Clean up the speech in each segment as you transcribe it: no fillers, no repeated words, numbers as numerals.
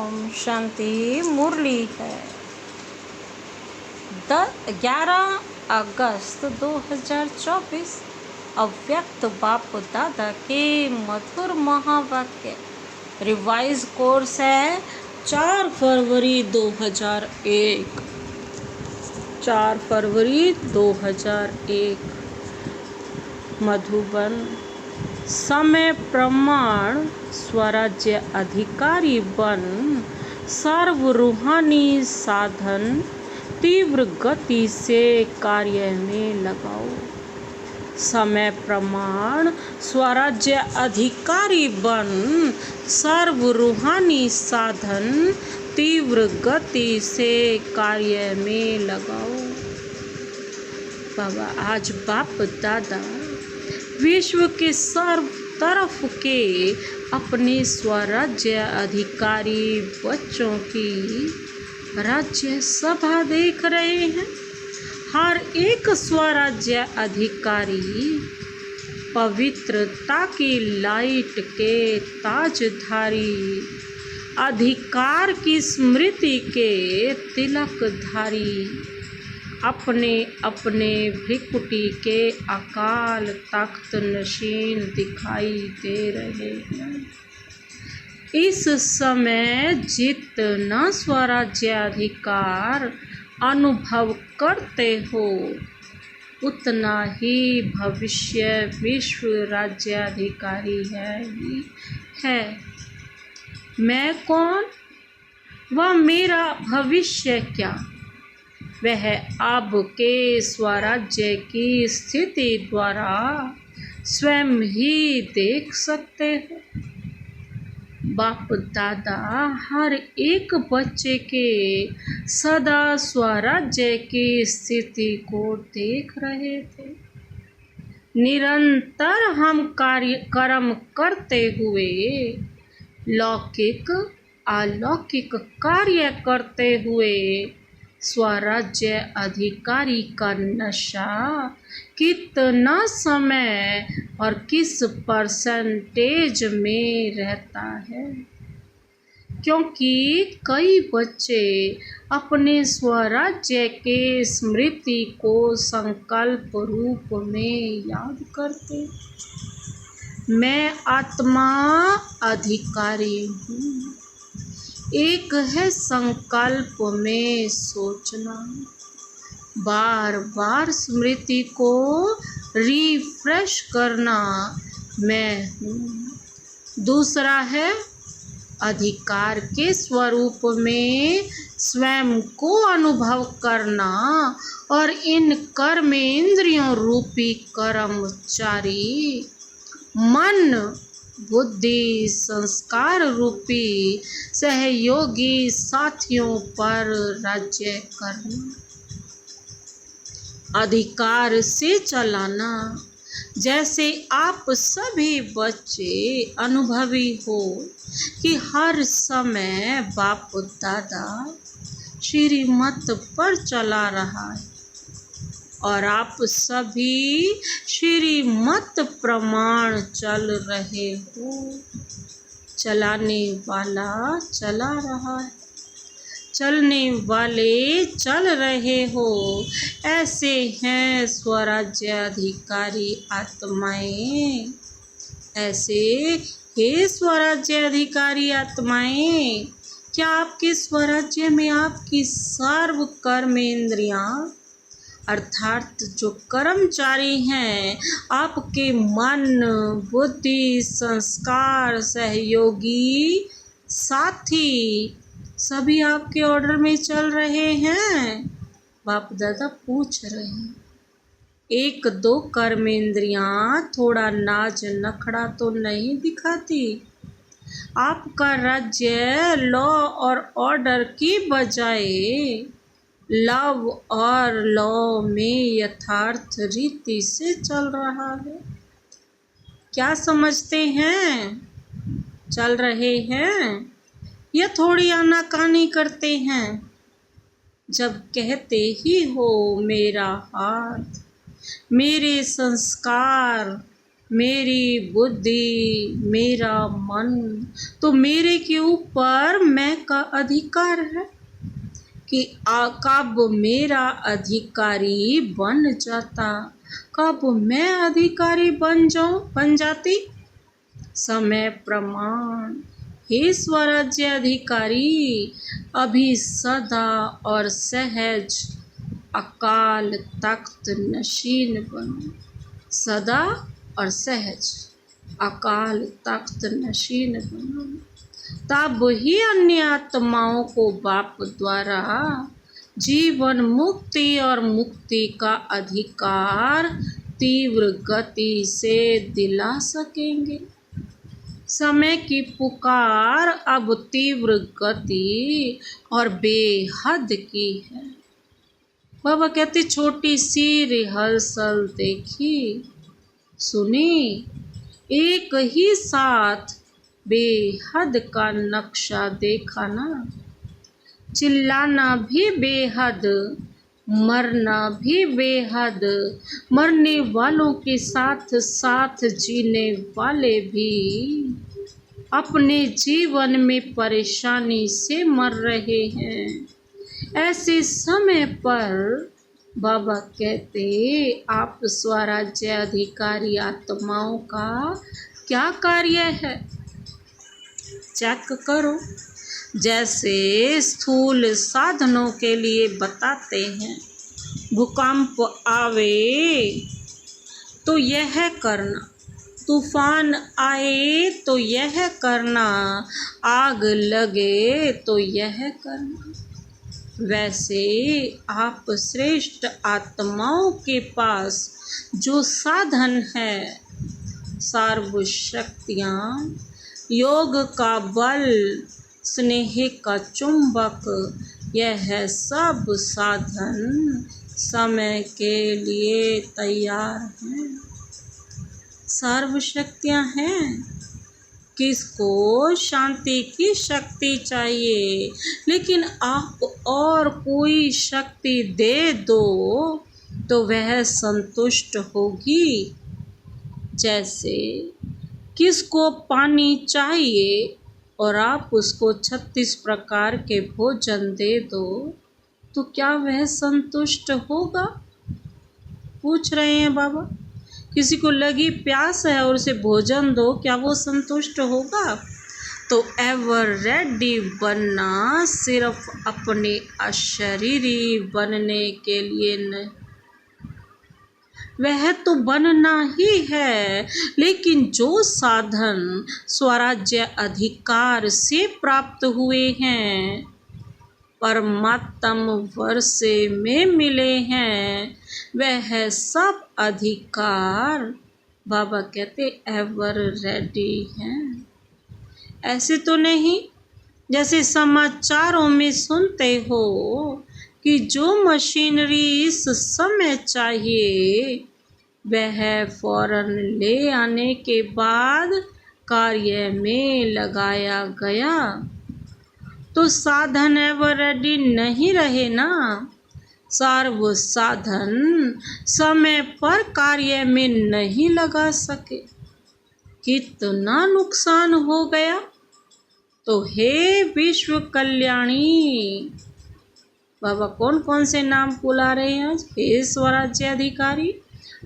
ओम शांति। मुरली है 11 अगस्त 2024। अव्यक्त बाप दादा के मधुर महावाक्य। रिवाइज कोर्स है 4 फरवरी 2001। 4 फरवरी 2001 मधुबन। समय प्रमाण स्वराज्य अधिकारी बन सर्व रूहानी साधन तीव्र गति से कार्य में लगाओ। समय प्रमाण स्वराज्य अधिकारी बन सर्व रूहानी साधन तीव्र गति से कार्य में लगाओ। बाबा आज बाप दादा विश्व के सर्व तरफ के अपने स्वराज्य अधिकारी बच्चों की राज्य सभा देख रहे हैं। हर एक स्वराज्य अधिकारी पवित्रता की लाइट के ताजधारी, अधिकार की स्मृति के तिलकधारी, अपने अपने भ्रिकुटी के अकाल तख्त नशीन दिखाई दे रहे हैं। इस समय जितना स्वराज्य अधिकार अनुभव करते हो उतना ही भविष्य विश्व राज्य अधिकारी है। मैं कौन व मेरा भविष्य क्या, वह अब के स्वराज्य की स्थिति द्वारा स्वयं ही देख सकते हो। बाप दादा हर एक बच्चे के सदा स्वराज्य की स्थिति को देख रहे थे। निरंतर हम कर्म करते हुए लौकिक अलौकिक कार्य करते हुए स्वराज्य अधिकारी का नशा कितना समय और किस परसेंटेज में रहता है, क्योंकि कई बच्चे अपने स्वराज्य के स्मृति को संकल्प रूप में याद करते। मैं आत्मा अधिकारी हूँ। एक है संकल्प में सोचना, बार बार स्मृति को रिफ्रेश करना, मैं हूँ। दूसरा है अधिकार के स्वरूप में स्वयं को अनुभव करना और इन कर्मेंद्रियों रूपी कर्मचारी मन बुद्धि संस्कार रूपी सहयोगी साथियों पर राज्य करना। अधिकार से चलाना, जैसे आप सभी बच्चे अनुभवी हो कि हर समय बाप दादा श्रीमत पर चला रहा है और आप सभी श्रीमत प्रमाण चल रहे हो। चलाने वाला चला रहा है, चलने वाले चल रहे हो। ऐसे हैं स्वराज्य अधिकारी आत्माएं। ऐसे हे स्वराज्य अधिकारी आत्माएं, क्या आपके स्वराज्य में आपकी सर्व कर्मेंद्रियां अर्थात जो कर्मचारी हैं, आपके मन बुद्धि संस्कार सहयोगी साथी सभी आपके ऑर्डर में चल रहे हैं? बाप दादा पूछ रहे हैं। एक दो कर्मेंद्रियां थोड़ा नाच नखड़ा तो नहीं दिखाती। आपका राज्य लॉ और ऑर्डर की बजाय लव और लॉ में यथार्थ रीति से चल रहा है। क्या समझते हैं? चल रहे हैं या थोड़ी आनाकानी करते हैं? जब कहते ही हो मेरा हाथ, मेरे संस्कार, मेरी बुद्धि, मेरा मन, तो मेरे के ऊपर मैं का अधिकार है कि कब मेरा अधिकारी बन जाता, कब मैं अधिकारी बन जाती। समय प्रमाण, हे स्वराज्य अधिकारी, अभी सदा और सहज अकाल तख्त नशीन बनो। सदा और सहज अकाल तख्त नशीन बनो, तब ही अन्य आत्माओं को बाप द्वारा जीवन मुक्ति और मुक्ति का अधिकार तीव्र गति से दिला सकेंगे। समय की पुकार अब तीव्र गति और बेहद की है। बाबा कहते छोटी सी रिहर्सल देखी, सुनी, एक ही साथ बेहद का नक्शा देखा ना। चिल्लाना भी बेहद, मरना भी बेहद, मरने वालों के साथ साथ जीने वाले भी अपने जीवन में परेशानी से मर रहे हैं। ऐसे समय पर बाबा कहते आप स्वराज्य अधिकारी आत्माओं का क्या कार्य है, चेक करो। जैसे स्थूल साधनों के लिए बताते हैं, भूकंप आवे तो यह करना, तूफान आए तो यह करना, आग लगे तो यह करना। वैसे आप श्रेष्ठ आत्माओं के पास जो साधन है, सर्वशक्तियाँ, योग का बल, स्नेह का चुंबक, यह सब साधन समय के लिए तैयार हैं। सर्वशक्तियाँ हैं। किसको शांति की शक्ति चाहिए, लेकिन आप और कोई शक्ति दे दो तो वह संतुष्ट होगी। जैसे किसको पानी चाहिए और आप उसको 36 प्रकार के भोजन दे दो तो क्या वह संतुष्ट होगा? पूछ रहे हैं बाबा। किसी को लगी प्यास है और उसे भोजन दो, क्या वो संतुष्ट होगा? तो एवर रेडी बनना सिर्फ अपने अशरीरी बनने के लिए नहीं, वह तो बनना ही है, लेकिन जो साधन स्वराज्य अधिकार से प्राप्त हुए हैं, परमात्म वर्षे में मिले हैं, वह सब अधिकार बाबा कहते एवर रेडी हैं। ऐसे तो नहीं जैसे समाचारों में सुनते हो कि जो मशीनरी इस समय चाहिए वह फौरन ले आने के बाद कार्य में लगाया गया, तो साधन एवर रेडी नहीं रहे ना। सर्व साधन समय पर कार्य में नहीं लगा सके, कितना नुकसान हो गया। तो हे विश्व कल्याणी, बाबा कौन कौन से नाम बुला रहे हैं आज? हे स्वराज्य अधिकारी,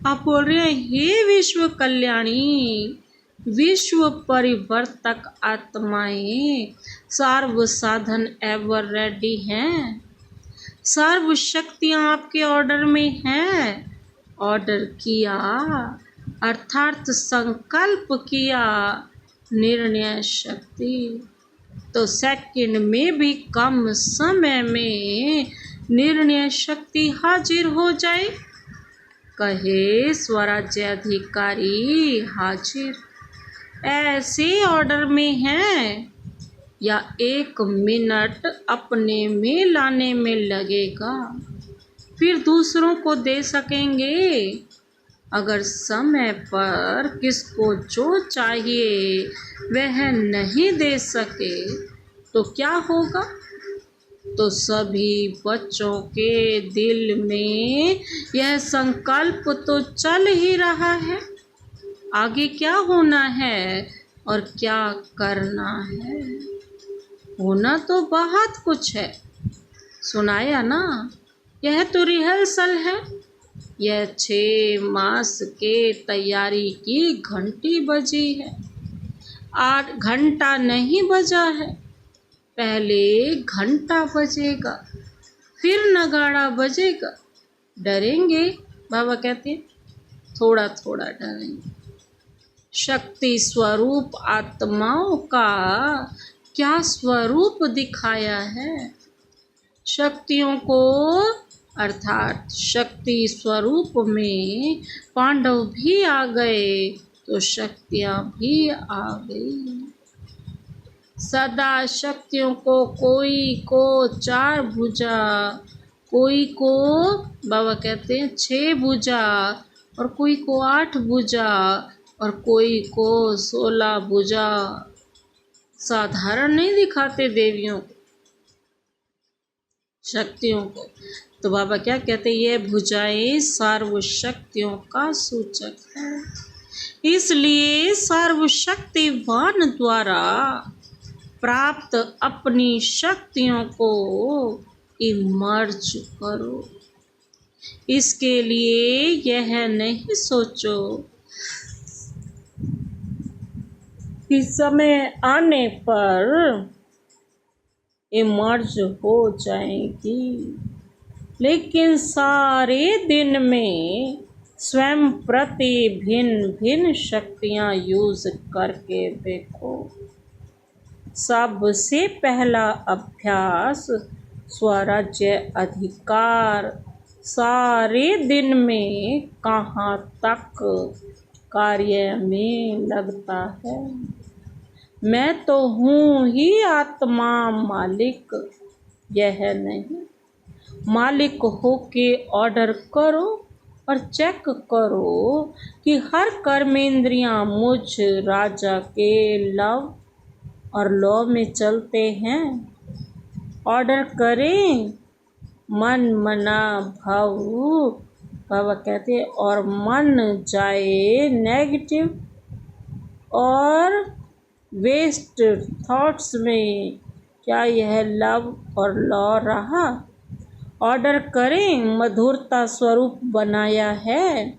आप बोल रहे हैं हे विश्व कल्याणी, विश्व परिवर्तक आत्माएं, सर्व साधन एवर रेडी हैं, सर्व शक्तियाँ आपके ऑर्डर में हैं। ऑर्डर किया अर्थात संकल्प किया, निर्णय शक्ति, तो सेकंड में भी कम समय में निर्णय शक्ति हाजिर हो जाए। कहे स्वराज्य अधिकारी हाजिर। ऐसे ऑर्डर में हैं या 1 मिनट अपने में लाने में लगेगा, फिर दूसरों को दे सकेंगे। अगर समय पर किसको जो चाहिए वह नहीं दे सके तो क्या होगा? तो सभी बच्चों के दिल में यह संकल्प तो चल ही रहा है, आगे क्या होना है और क्या करना है। होना तो बहुत कुछ है, सुनाया ना। यह तो रिहर्सल है। यह 6 मास के तैयारी की घंटी बजी है। 8 घंटा नहीं बजा है। पहले घंटा बजेगा, फिर नगाड़ा बजेगा। डरेंगे, बाबा कहते हैं, थोड़ा थोड़ा डरेंगे। शक्ति स्वरूप आत्माओं का क्या स्वरूप दिखाया है। शक्तियों को अर्थात शक्ति स्वरूप में पांडव भी आ गए तो शक्तियां भी आ गई। सदा शक्तियों को कोई को 4 भुजा, कोई को बाबा कहते हैं 6 भुजा, और कोई को 8 भुजा, और कोई को 16 भुजा। साधारण नहीं दिखाते देवियों को, शक्तियों को। तो बाबा क्या कहते हैं, ये भुजाएं सर्वशक्तियों का सूचक है। इसलिए सर्वशक्तिवान द्वारा प्राप्त अपनी शक्तियों को इमर्ज करो। इसके लिए यह नहीं सोचो कि समय आने पर इमर्ज हो जाएगी, लेकिन सारे दिन में स्वयं प्रति भिन्न भिन्न शक्तियाँ यूज करके देखो। सबसे पहला अभ्यास स्वराज्य अधिकार। सारे दिन में कहाँ तक कार्य में लगता है। मैं तो हूँ ही आत्मा मालिक, यह नहीं। मालिक होके ऑर्डर करो और चेक करो कि हर कर्मेंद्रियाँ मुझ राजा के लव और लॉ में चलते हैं। ऑर्डर करें, मन मना भव, बाबा कहते हैं, और मन जाए नेगेटिव और वेस्ट थॉट्स में, क्या यह लव और लॉ रहा। ऑर्डर करें, मधुरता स्वरूप बनाया है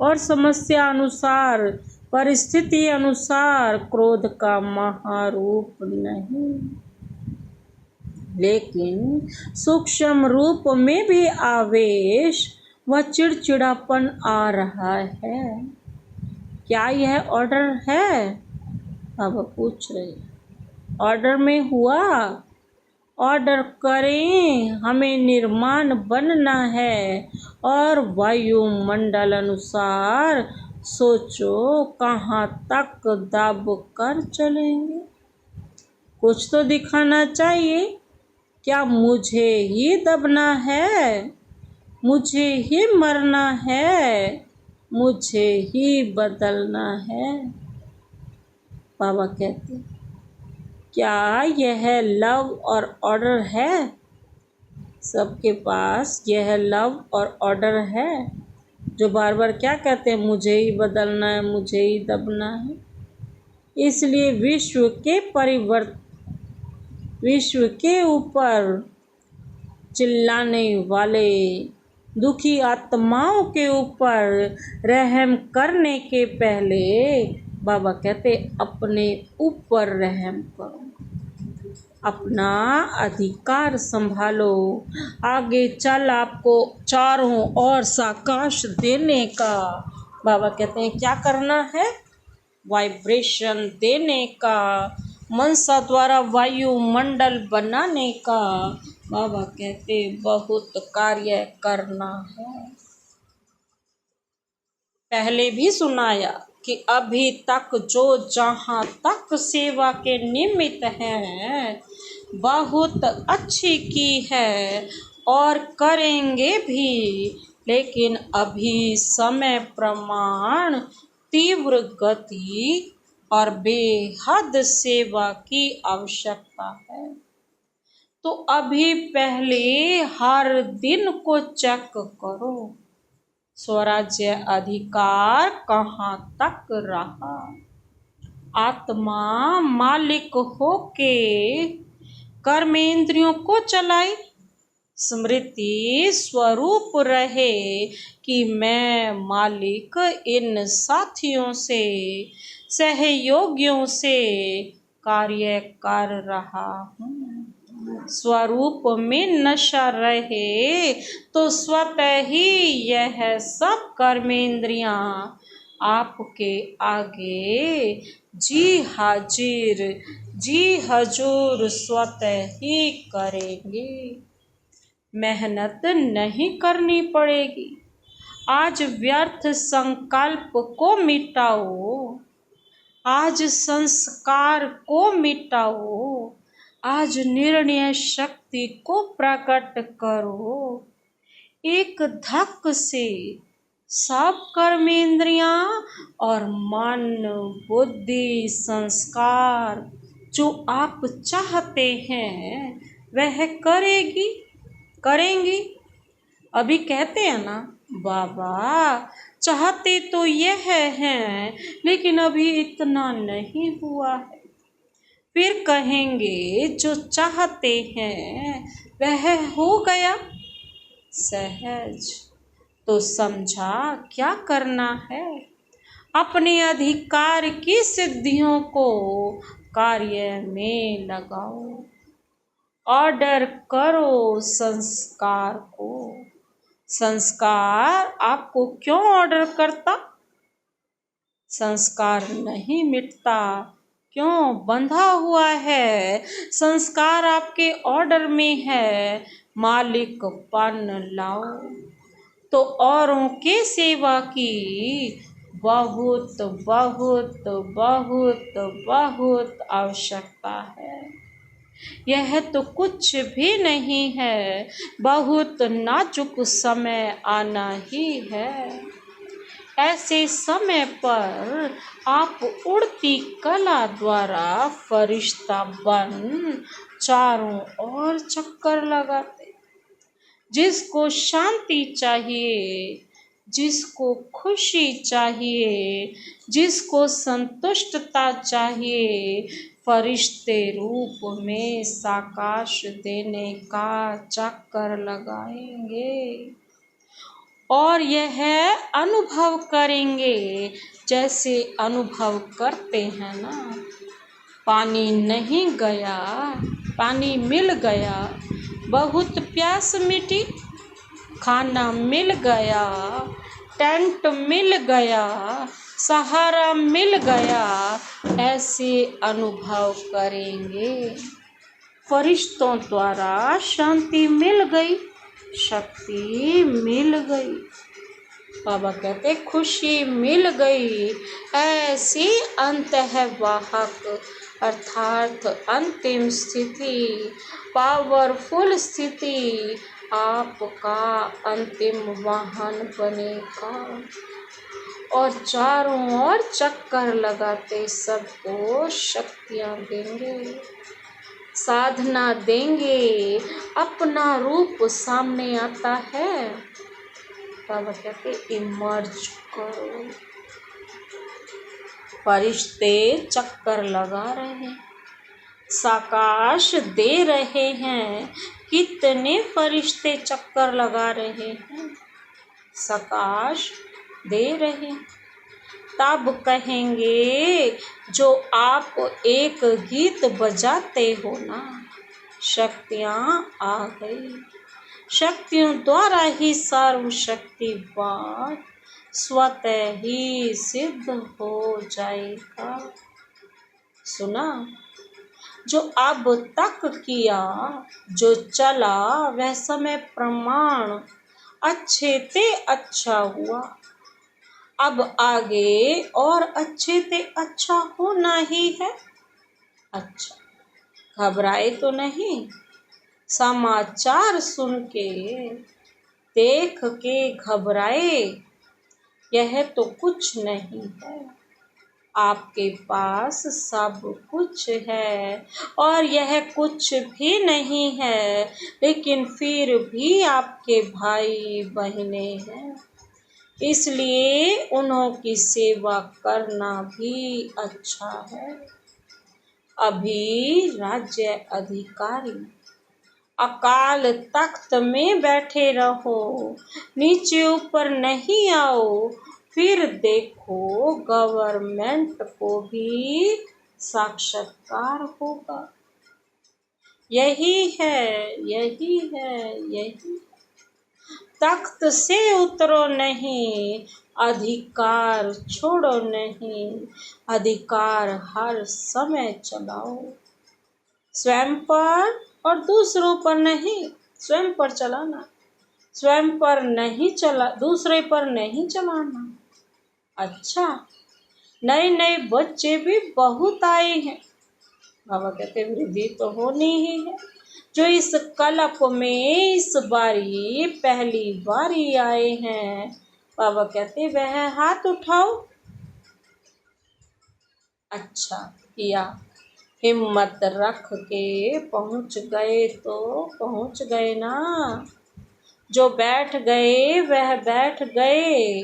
और समस्या अनुसार, परिस्थिति अनुसार क्रोध का महारूप नहीं। लेकिन सूक्ष्म रूप में भी आवेश व चिड़चिड़ापन आ रहा है। क्या यह ऑर्डर है? अब पूछ रहे, ऑर्डर में हुआ। ऑर्डर करें, हमें निर्माण बनना है और वायुमंडल अनुसार सोचो कहाँ तक दब कर चलेंगे। कुछ तो दिखाना चाहिए। क्या मुझे ही दबना है? मुझे ही मरना है? मुझे ही बदलना है? बाबा कहते हैं, क्या यह लव और ऑर्डर है? सबके पास यह लव और ऑर्डर है, जो बार बार क्या कहते हैं, मुझे ही बदलना है, मुझे ही दबना है। इसलिए विश्व के ऊपर चिल्लाने वाले दुखी आत्माओं के ऊपर रहम करने के पहले बाबा कहते अपने ऊपर रहम करो, अपना अधिकार संभालो। आगे चल आपको चारों ओर साकाश देने का बाबा कहते हैं क्या करना है, वाइब्रेशन देने का, मनसा द्वारा वायुमंडल बनाने का बाबा कहते बहुत कार्य करना है। पहले भी सुनाया कि अभी तक जो जहाँ तक सेवा के निमित्त हैं बहुत अच्छी की है और करेंगे भी, लेकिन अभी समय प्रमाण तीव्र गति और बेहद सेवा की आवश्यकता है। तो अभी पहले हर दिन को चेक करो, स्वराज्य अधिकार कहाँ तक रहा। आत्मा मालिक होके कर्मेंद्रियों को चलाई। स्मृति स्वरूप रहे कि मैं मालिक इन साथियों से, सहयोगियों से कार्य कर रहा हूँ। स्वरूप में नशा रहे तो स्वतः ही यह सब कर्मेंद्रियां आपके आगे जी हजूर स्वतः ही करेंगे। मेहनत नहीं करनी पड़ेगी। आज व्यर्थ संकल्प को मिटाओ, आज संस्कार को मिटाओ, आज निर्णय शक्ति को प्रकट करो। एक धक से सब कर्मेंद्रियां और मन, बुद्धि, संस्कार जो आप चाहते हैं वह करेंगी। अभी कहते हैं ना, बाबा चाहते तो यह हैं लेकिन अभी इतना नहीं हुआ है। फिर कहेंगे जो चाहते हैं वह हो गया। सहज तो समझा क्या करना है। अपने अधिकार की सिद्धियों को कार्य में लगाओ। ऑर्डर करो संस्कार को। संस्कार आपको क्यों ऑर्डर करता? संस्कार नहीं मिटता। क्यों? बंधा हुआ है। संस्कार आपके ऑर्डर में है। मालिकपन लाओ तो औरों के सेवा की बहुत बहुत बहुत बहुत आवश्यकता है। यह तो कुछ भी नहीं है, बहुत नाजुक समय आना ही है। ऐसे समय पर आप उड़ती कला द्वारा फरिश्ता बन चारों ओर चक्कर लगाते। जिसको शांति चाहिए, जिसको खुशी चाहिए, जिसको संतुष्टता चाहिए, फरिश्ते रूप में साकाश देने का चक्कर लगाएंगे और यह अनुभव करेंगे जैसे अनुभव करते हैं ना। पानी नहीं गया, पानी मिल गया, बहुत प्यास मिटी, खाना मिल गया, टेंट मिल गया, सहारा मिल गया, ऐसे अनुभव करेंगे। फरिश्तों द्वारा शांति मिल गई, शक्ति मिल गई। बाबा कहते खुशी मिल गई। ऐसी अंतःवाहक अर्थात अंतिम स्थिति, पावरफुल स्थिति आपका अंतिम वाहन बनेगा और चारों ओर चक्कर लगाते सबको शक्तियाँ देंगे, साधना देंगे। अपना रूप सामने आता है। बाबा कहते इमर्ज करो। फरिश्ते चक्कर लगा रहे हैं, साकाश दे रहे हैं। कितने फरिश्ते चक्कर लगा रहे हैं, साकाश दे रहे। तब कहेंगे जो आप एक गीत बजाते हो ना, शक्तियाँ आ गई। शक्तियों द्वारा ही सर्वशक्तिवान स्वतः ही सिद्ध हो जाएगा। सुना? जो अब तक किया, जो चला, वह समय प्रमाण अच्छे ते अच्छा हुआ। अब आगे और अच्छे ते अच्छा होना ही है। अच्छा, घबराए तो नहीं। समाचार सुन के, देख के घबराए, यह तो कुछ नहीं है। आपके पास सब कुछ है और यह कुछ भी नहीं है, लेकिन फिर भी आपके भाई बहनें हैं। इसलिए उन्हों की सेवा करना भी अच्छा है। अभी राज्य अधिकारी अकाल तख्त में बैठे रहो, नीचे ऊपर नहीं आओ, फिर देखो गवर्नमेंट को भी साक्षात्कार होगा। यही है, यही है, यही। तख्त से उतरो नहीं, अधिकार छोड़ो नहीं, अधिकार हर समय चलाओ, स्वयं पर और दूसरों पर नहीं। स्वयं पर चलाना, स्वयं पर नहीं चला, दूसरे पर नहीं चलाना। अच्छा, नए नए बच्चे भी बहुत आए हैं। बाबा कहते वृद्धि तो होनी ही है। जो इस कल्प में इस बारी पहली बारी आए हैं, बाबा कहते वह हाथ उठाओ। अच्छा किया, हिम्मत रख के पहुंच गए तो पहुंच गए ना। जो बैठ गए वह बैठ गए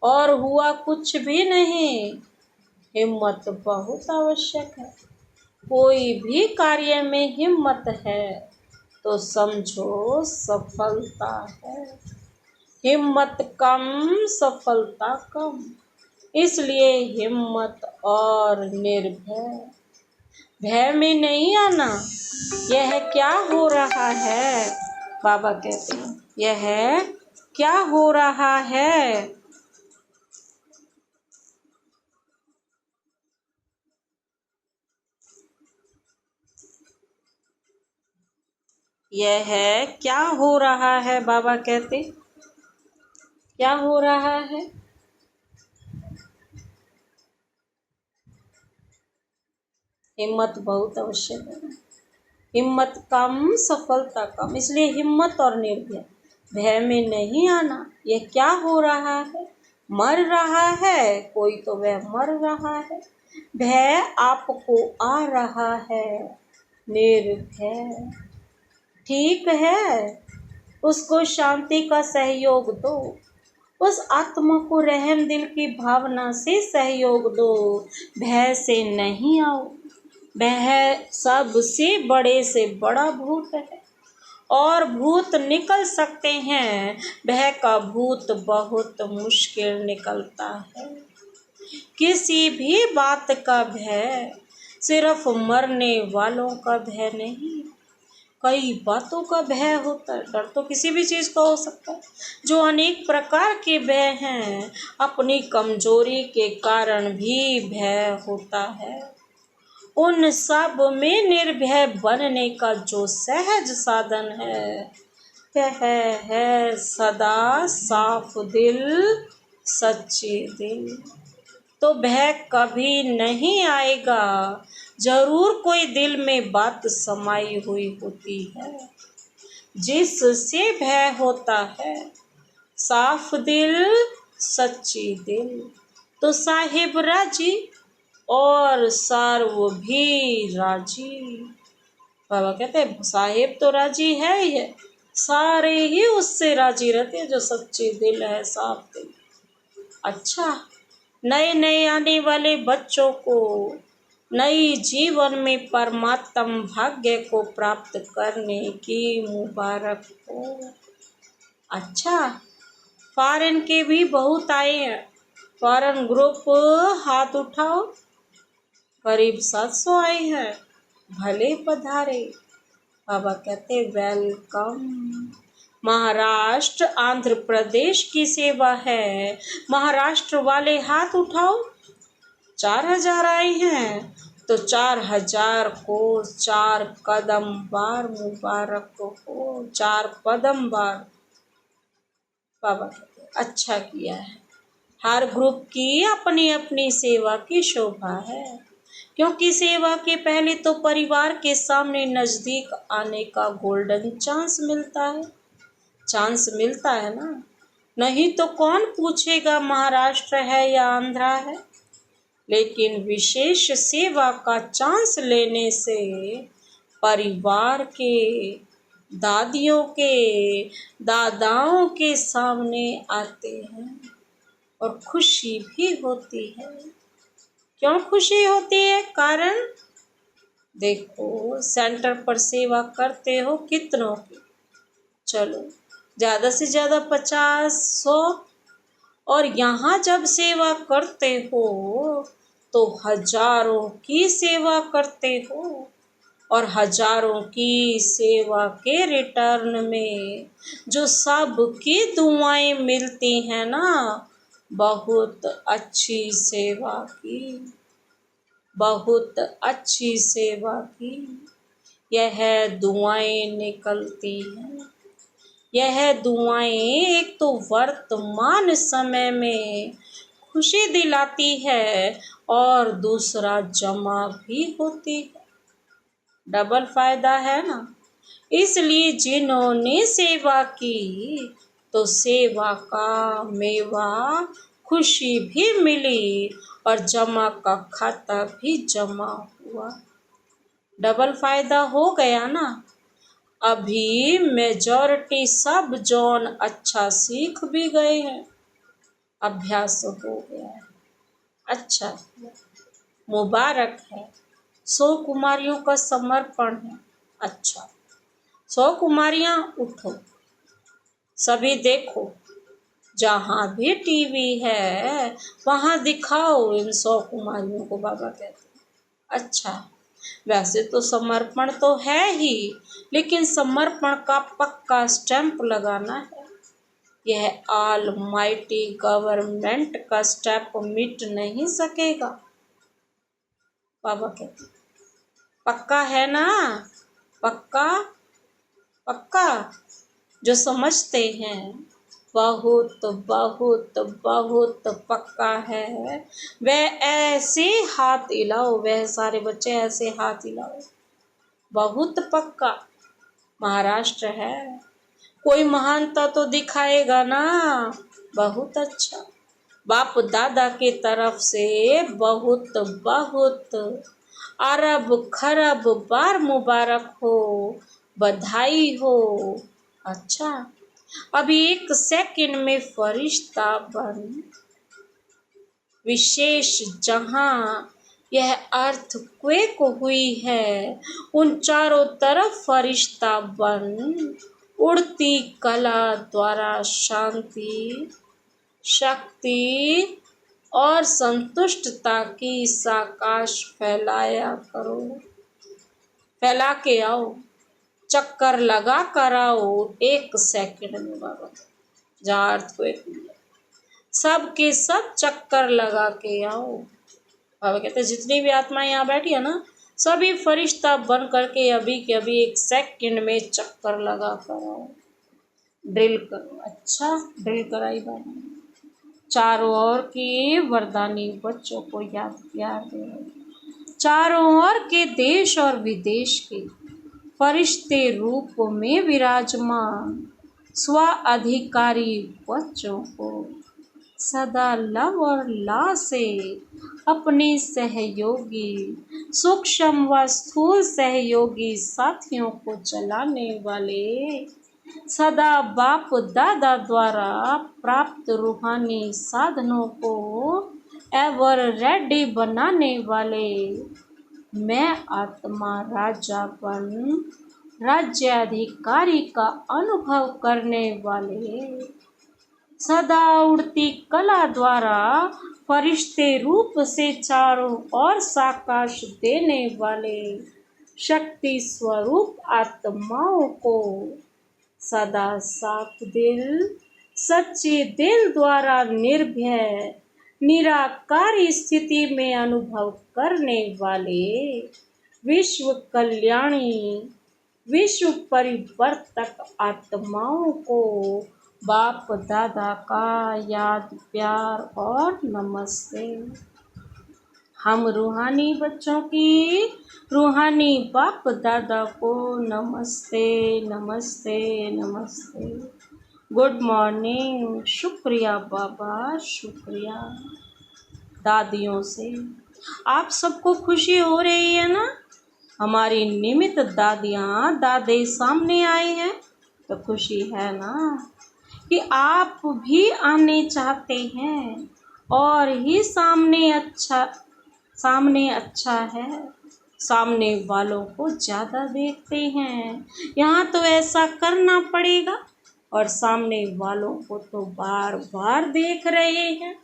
और हुआ कुछ भी नहीं। हिम्मत बहुत आवश्यक है। कोई भी कार्य में हिम्मत है तो समझो सफलता है। हिम्मत कम, सफलता कम। इसलिए हिम्मत और निर्भय, भय में नहीं आना। यह क्या हो रहा है? बाबा कहते हैं यह क्या हो रहा है? यह क्या हो रहा है? बाबा कहते क्या हो रहा है? हिम्मत बहुत आवश्यक है। हिम्मत कम, सफलता कम। इसलिए हिम्मत और निर्भय, भय में नहीं आना। यह क्या हो रहा है? मर रहा है कोई तो वह मर रहा है। भय आपको आ रहा है, निर्भय ठीक है। उसको शांति का सहयोग दो। उस आत्मा को रहम दिल की भावना से सहयोग दो। भय से नहीं आओ। भय सबसे बड़े से बड़ा भूत है और भूत निकल सकते हैं। भय का भूत बहुत मुश्किल निकलता है। किसी भी बात का भय, सिर्फ मरने वालों का भय नहीं, कई बातों का भय होता है। डर तो किसी भी चीज़ का हो सकता है। जो अनेक प्रकार के भय हैं, अपनी कमजोरी के कारण भी भय होता है। उन सब में निर्भय बनने का जो सहज साधन है वह है सदा साफ दिल, सच्चे दिल। तो भय कभी नहीं आएगा। जरूर कोई दिल में बात समाई हुई होती है जिससे भय होता है। साफ दिल, सच्ची दिल। तो साहिब राजी और सार्व भी राजी। बाबा कहते हैं साहिब तो राजी है ही है, सारे ही उससे राजी रहते हैं जो सच्चे दिल है, साफ दिल। अच्छा, नए नए आने वाले बच्चों को नई जीवन में परमात्म भाग्य को प्राप्त करने की मुबारक हो। अच्छा, फॉरेन के भी बहुत आए हैं। फॉरेन ग्रुप हाथ उठाओ। करीब 700 आए हैं। भले पधारे। बाबा कहते वेलकम। महाराष्ट्र, आंध्र प्रदेश की सेवा है। महाराष्ट्र वाले हाथ उठाओ। 4000 आए हैं तो 4000 को 4 कदम बार मुबारक हो। 4 कदम बार। बाबा कहते अच्छा किया है। हर ग्रुप की अपनी अपनी सेवा की शोभा है, क्योंकि सेवा के पहले तो परिवार के सामने नज़दीक आने का गोल्डन चांस मिलता है। चांस मिलता है ना, नहीं तो कौन पूछेगा महाराष्ट्र है या आंध्रा है। लेकिन विशेष सेवा का चांस लेने से परिवार के, दादियों के, दादाओं के सामने आते हैं। और खुशी भी होती है। क्यों खुशी होती है? कारण देखो, सेंटर पर सेवा करते हो कितनों की, चलो ज़्यादा से ज़्यादा 50, 100, और यहाँ जब सेवा करते हो तो हजारों की सेवा करते हो, और हजारों की सेवा के रिटर्न में जो सबकी दुआएं मिलती हैं ना, बहुत अच्छी सेवा की, बहुत अच्छी सेवा की यह दुआएं निकलती हैं। यह दुआएं एक तो वर्तमान समय में खुशी दिलाती है और दूसरा जमा भी होती है। डबल फायदा है ना। इसलिए जिन्होंने सेवा की तो सेवा का मेवा खुशी भी मिली और जमा का खाता भी जमा हुआ। डबल फायदा हो गया ना। अभी मेजॉरिटी सब जॉन अच्छा सीख भी गए हैं, अभ्यास हो गया है। अच्छा, मुबारक है, 100 कुमारियों का समर्पण है। अच्छा, 100 कुमारियां उठो, सभी देखो, जहाँ भी टीवी है वहाँ दिखाओ इन 100 कुमारियों को, बाबा कहते हैं। अच्छा, वैसे तो समर्पण तो है ही, लेकिन समर्पण का पक्का स्टैंप लगाना है। यह ऑलमाइटी गवर्नमेंट का स्टैंप मिट नहीं सकेगा, बाबा कहते हैं। पक्का है ना? पक्का पक्का। जो समझते हैं बहुत बहुत बहुत पक्का है, वह ऐसे हाथ हिलाओ, वह सारे बच्चे ऐसे हाथ हिलाओ। बहुत पक्का। महाराष्ट्र है, कोई महानता तो दिखाएगा ना। बहुत अच्छा। बाप दादा के तरफ से बहुत बहुत अरब खरब बार मुबारक हो, बधाई हो। अच्छा, अभी 1 सेकंड में फरिश्ता बन, विशेष जहां यह अर्थक्वेक हुई है उन चारों तरफ फरिश्ता बन उड़ती कला द्वारा शांति, शक्ति और संतुष्टता की साकाश फैलाया करो। फैला के आओ, चक्कर लगा कर आओ 1 सेकंड में बाबा, जहाँ अर्थक्वेक हुई है सब के सब चक्कर लगा के आओ। बाबा कहते हैं जितनी भी आत्माएं यहाँ बैठी है ना, सभी फरिश्ता बन करके अभी के अभी 1 सेकंड में चक्कर लगा कर आओ। ड्रिल करो। अच्छा, ड्रिल कराई बाबा। चारों ओर के वरदानी बच्चों को याद प्यार दे। चारों ओर के देश और विदेश के फरिश्ते रूप में विराजमान स्व अधिकारी बच्चों को सदा लव और ला से अपने सहयोगी, सूक्ष्म व स्थूल सहयोगी साथियों को चलाने वाले, सदा बाप दादा द्वारा प्राप्त रूहानी साधनों को एवर रेडी बनाने वाले, मैं आत्मा राजापन राज्याधिकारी का अनुभव करने वाले, सदा उड़ती कला द्वारा फरिश्ते रूप से चारों ओर साकाश देने वाले शक्ति स्वरूप आत्माओं को सदा साफ दिल, सच्चे दिल द्वारा निर्भय निराकारी स्थिति में अनुभव करने वाले विश्व कल्याणी, विश्व परिवर्तक आत्माओं को बाप दादा का याद प्यार और नमस्ते। हम रूहानी बच्चों की रूहानी बाप दादा को नमस्ते नमस्ते नमस्ते। Good morning. शुक्रिया बाबा, शुक्रिया। दादियों से आप सबको खुशी हो रही है ना? हमारी निमित्त दादियाँ दादे सामने आए हैं तो खुशी है ना कि आप भी आने चाहते हैं। और ही सामने अच्छा है। सामने वालों को ज़्यादा देखते हैं, यहाँ तो ऐसा करना पड़ेगा, और सामने वालों को तो बार बार देख रहे हैं।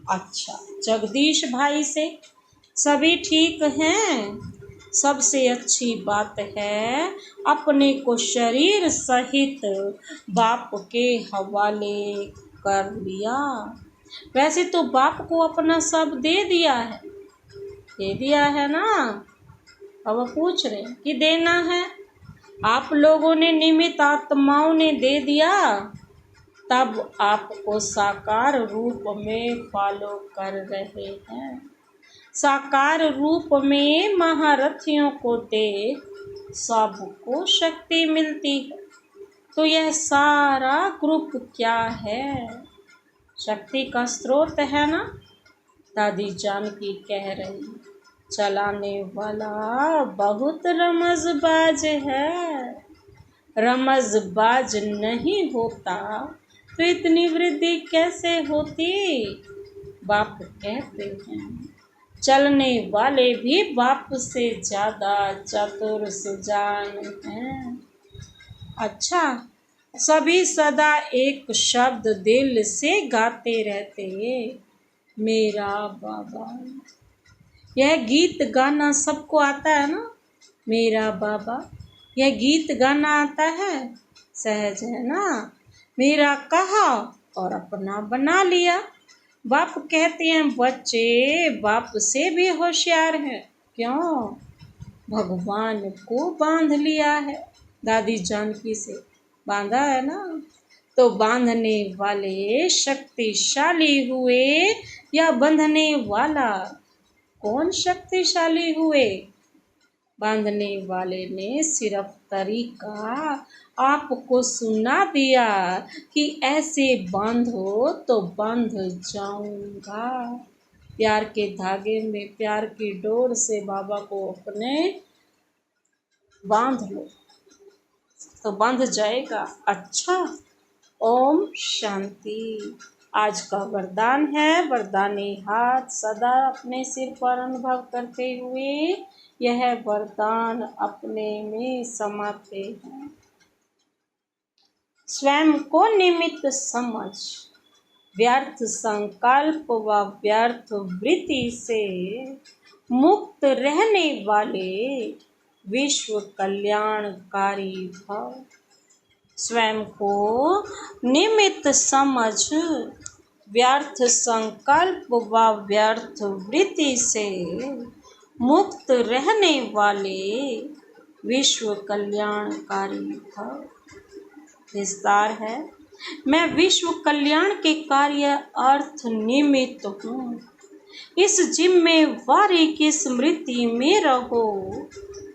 अच्छा, जगदीश भाई से सभी ठीक हैं? सबसे अच्छी बात है अपने को शरीर सहित बाप के हवाले कर लिया। वैसे तो बाप को अपना सब दे दिया है ना। अब वो पूछ रहे कि देना है, आप लोगों ने निमित्त आत्माओं ने दे दिया, तब आपको साकार रूप में फॉलो कर रहे हैं। साकार रूप में महारथियों को देख सबको शक्ति मिलती है। तो यह सारा ग्रुप क्या है? शक्ति का स्रोत है ना। दादी जानकी कह रही, चलाने वाला बहुत रमजबाज है। रमजबाज नहीं होता तो इतनी वृद्धि कैसे होती? बाप कहते हैं चलने वाले भी बाप से ज़्यादा चतुर सुजान हैं। अच्छा, सभी सदा एक शब्द दिल से गाते रहते, मेरा बाबा। यह गीत गाना सबको आता है ना, मेरा बाबा। यह गीत गाना आता है, सहज है ना। मेरा कहा और अपना बना लिया। बाप कहते हैं बच्चे बाप से भी होशियार हैं। क्यों? भगवान को बांध लिया है। दादी जानकी से बांधा है ना। तो बांधने वाले शक्तिशाली हुए या बंधने वाला? कौन शक्तिशाली हुए? बांधने वाले ने सिर्फ तरीका आपको सुना दिया कि ऐसे बांधो तो बंध जाऊंगा। प्यार के धागे में, प्यार की डोर से बाबा को अपने बांध लो तो बंध जाएगा। अच्छा, ओम शांति। आज का वरदान है, वरदानी हाथ सदा अपने सिर पर अनुभव करते हुए यह वरदान अपने में समाते हैं। स्वयं को निमित्त समझ, व्यर्थ संकल्प व व्यर्थ वृत्ति से मुक्त रहने वाले विश्व कल्याणकारी भव। स्वयं को निमित्त समझ, व्यर्थ संकल्प व व्यर्थ वृत्ति से मुक्त रहने वाले विश्व कल्याणकारी भव। विस्तार है, मैं विश्व कल्याण के कार्य अर्थ निमित्त हूँ। इस जिम्मेवारी की स्मृति में रहो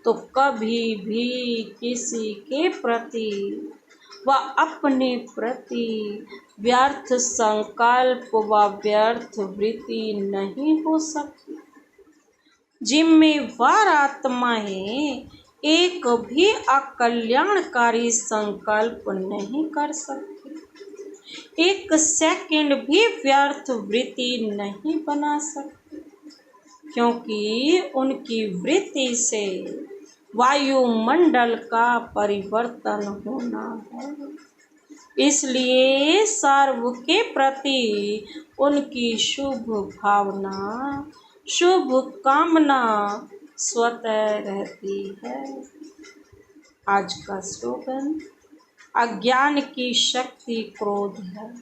तो कभी भी किसी के प्रति व अपने प्रति व्यर्थ संकल्प व व्यर्थ वृत्ति नहीं हो सकती। जिम्मेवार आत्माएं एक भी अकल्याणकारी संकल्प नहीं कर सकती, एक सेकंड भी व्यर्थ वृत्ति नहीं बना सकती, क्योंकि उनकी वृत्ति से वायुमंडल का परिवर्तन होना है। इसलिए सर्व के प्रति उनकी शुभ भावना, शुभ कामना स्वतः रहती है। आज का स्लोगन, अज्ञान की शक्ति क्रोध है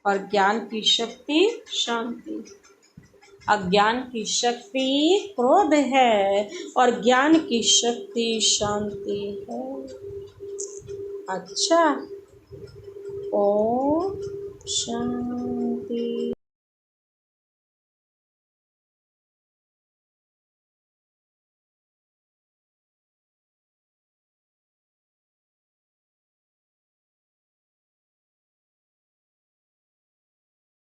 और ज्ञान की शक्ति शांति। अज्ञान की शक्ति क्रोध है और ज्ञान की शक्ति शांति है। अच्छा, ओम शांति।